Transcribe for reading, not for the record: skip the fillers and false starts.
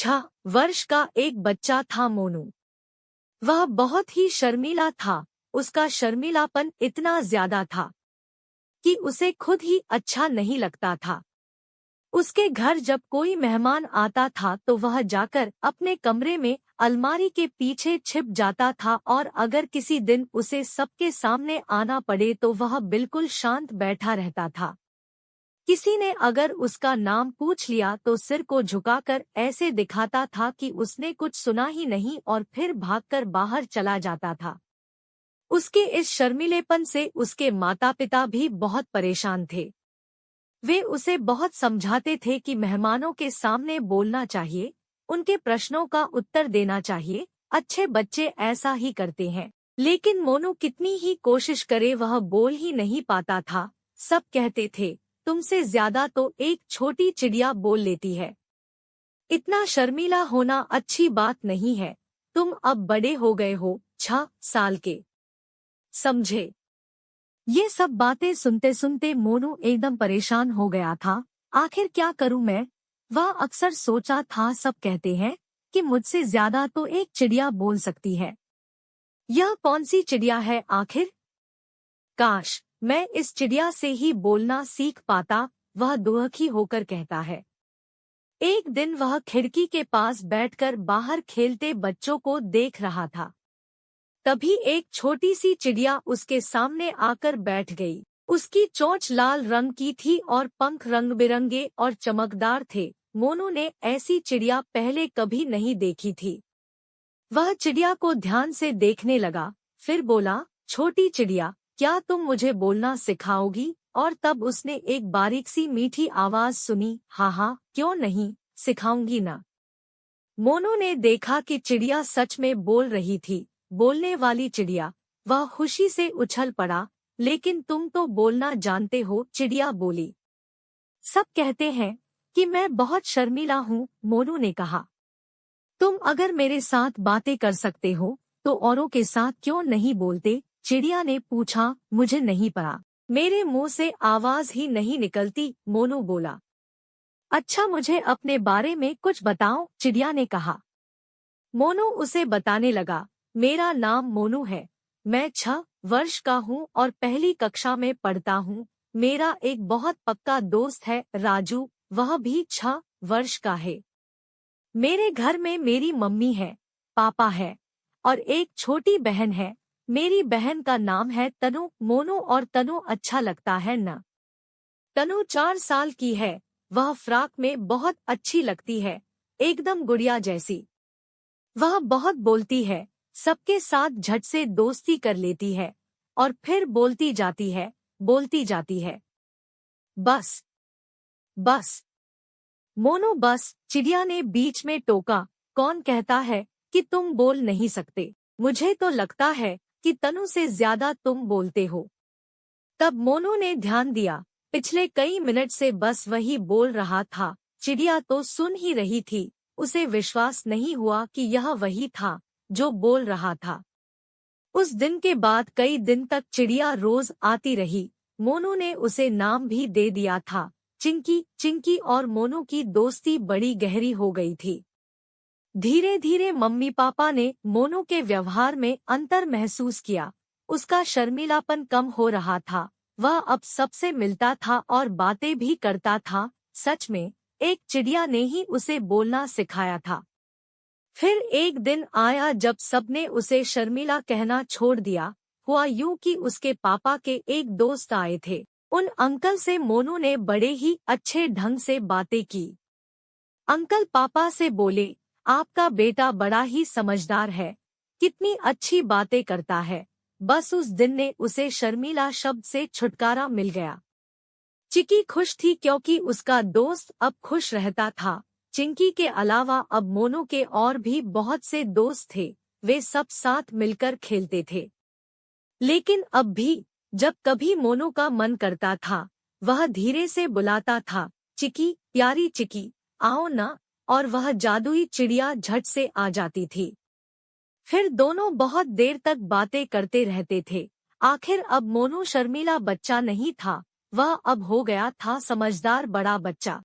6 वर्ष का एक बच्चा था मोनू। वह बहुत ही शर्मीला था। उसका शर्मीलापन इतना ज्यादा था कि उसे खुद ही अच्छा नहीं लगता था। उसके घर जब कोई मेहमान आता था तो वह जाकर अपने कमरे में अलमारी के पीछे छिप जाता था, और अगर किसी दिन उसे सबके सामने आना पड़े तो वह बिल्कुल शांत बैठा रहता था। किसी ने अगर उसका नाम पूछ लिया तो सिर को झुकाकर ऐसे दिखाता था कि उसने कुछ सुना ही नहीं, और फिर भागकर बाहर चला जाता था। उसके इस शर्मीलेपन से उसके माता पिता भी बहुत परेशान थे। वे उसे बहुत समझाते थे कि मेहमानों के सामने बोलना चाहिए, उनके प्रश्नों का उत्तर देना चाहिए, अच्छे बच्चे ऐसा ही करते हैं। लेकिन मोनू कितनी ही कोशिश करे वह बोल ही नहीं पाता था। सब कहते थे, तुमसे ज्यादा तो एक छोटी चिड़िया बोल लेती है। इतना शर्मीला होना अच्छी बात नहीं है। तुम अब बड़े हो गए हो, 6 साल के, समझे? ये सब बातें सुनते सुनते मोनू एकदम परेशान हो गया था। आखिर क्या करूं मैं? वह अक्सर सोचा था, सब कहते हैं कि मुझसे ज्यादा तो एक चिड़िया बोल सकती है। यह कौन सी चिड़िया है आखिर? काश मैं इस चिड़िया से ही बोलना सीख पाता, वह दुखी होकर कहता है। एक दिन वह खिड़की के पास बैठकर बाहर खेलते बच्चों को देख रहा था। तभी एक छोटी सी चिड़िया उसके सामने आकर बैठ गई। उसकी चोंच लाल रंग की थी और पंख रंग बिरंगे और चमकदार थे। मोनू ने ऐसी चिड़िया पहले कभी नहीं देखी थी। वह चिड़िया को ध्यान से देखने लगा, फिर बोला, छोटी चिड़िया, क्या तुम मुझे बोलना सिखाओगी? और तब उसने एक बारीक सी मीठी आवाज सुनी, हाँ, क्यों नहीं, सिखाऊंगी ना। मोनू ने देखा कि चिड़िया सच में बोल रही थी। बोलने वाली चिड़िया। वह खुशी से उछल पड़ा। लेकिन तुम तो बोलना जानते हो, चिड़िया बोली। सब कहते हैं कि मैं बहुत शर्मीला हूँ, मोनू ने कहा। तुम अगर मेरे साथ बातें कर सकते हो तो औरों के साथ क्यों नहीं बोलते? चिड़िया ने पूछा। मुझे नहीं पता, मेरे मुंह से आवाज ही नहीं निकलती, मोनू बोला। अच्छा मुझे अपने बारे में कुछ बताओ, चिड़िया ने कहा। मोनू उसे बताने लगा, मेरा नाम मोनू है, मैं 6 वर्ष का हूँ और पहली कक्षा में पढ़ता हूँ। मेरा एक बहुत पक्का दोस्त है राजू, वह भी 6 वर्ष का है। मेरे घर में मेरी मम्मी है, पापा है और एक छोटी बहन है। मेरी बहन का नाम है तनु। मोनू और तनु अच्छा लगता है ना? तनु 4 साल की है। वह फ्रॉक में बहुत अच्छी लगती है, एकदम गुड़िया जैसी। वह बहुत बोलती है, सबके साथ झट से दोस्ती कर लेती है और फिर बोलती जाती है, बोलती जाती है। बस बस मोनू, बस, चिड़िया ने बीच में टोका। कौन कहता है कि तुम बोल नहीं सकते? मुझे तो लगता है कि तनु से ज्यादा तुम बोलते हो। तब मोनू ने ध्यान दिया, पिछले कई मिनट से बस वही बोल रहा था। चिड़िया तो सुन ही रही थी। उसे विश्वास नहीं हुआ कि यह वही था जो बोल रहा था। उस दिन के बाद कई दिन तक चिड़िया रोज आती रही। मोनू ने उसे नाम भी दे दिया था, चिंकी। चिंकी और मोनू की दोस्ती बड़ी गहरी हो गई थी। धीरे धीरे मम्मी पापा ने मोनू के व्यवहार में अंतर महसूस किया। उसका शर्मीलापन कम हो रहा था। वह अब सबसे मिलता था और बातें भी करता था। सच में एक चिड़िया ने ही उसे बोलना सिखाया था। फिर एक दिन आया जब सबने उसे शर्मीला कहना छोड़ दिया। हुआ यूं कि उसके पापा के एक दोस्त आए थे। उन अंकल से मोनू ने बड़े ही अच्छे ढंग से बातें की। अंकल पापा से बोले, आपका बेटा बड़ा ही समझदार है, कितनी अच्छी बातें करता है। बस उस दिन ने उसे शर्मीला शब्द से छुटकारा मिल गया। चिकी खुश थी क्योंकि उसका दोस्त अब खुश रहता था। चिंकी के अलावा अब मोनू के और भी बहुत से दोस्त थे। वे सब साथ मिलकर खेलते थे। लेकिन अब भी जब कभी मोनू का मन करता था, वह धीरे से बुलाता था, चिकी, प्यारी चिकी, आओ ना, और वह जादुई चिड़िया झट से आ जाती थी। फिर दोनों बहुत देर तक बातें करते रहते थे। आखिर अब मोनू शर्मीला बच्चा नहीं था, वह अब हो गया था समझदार बड़ा बच्चा।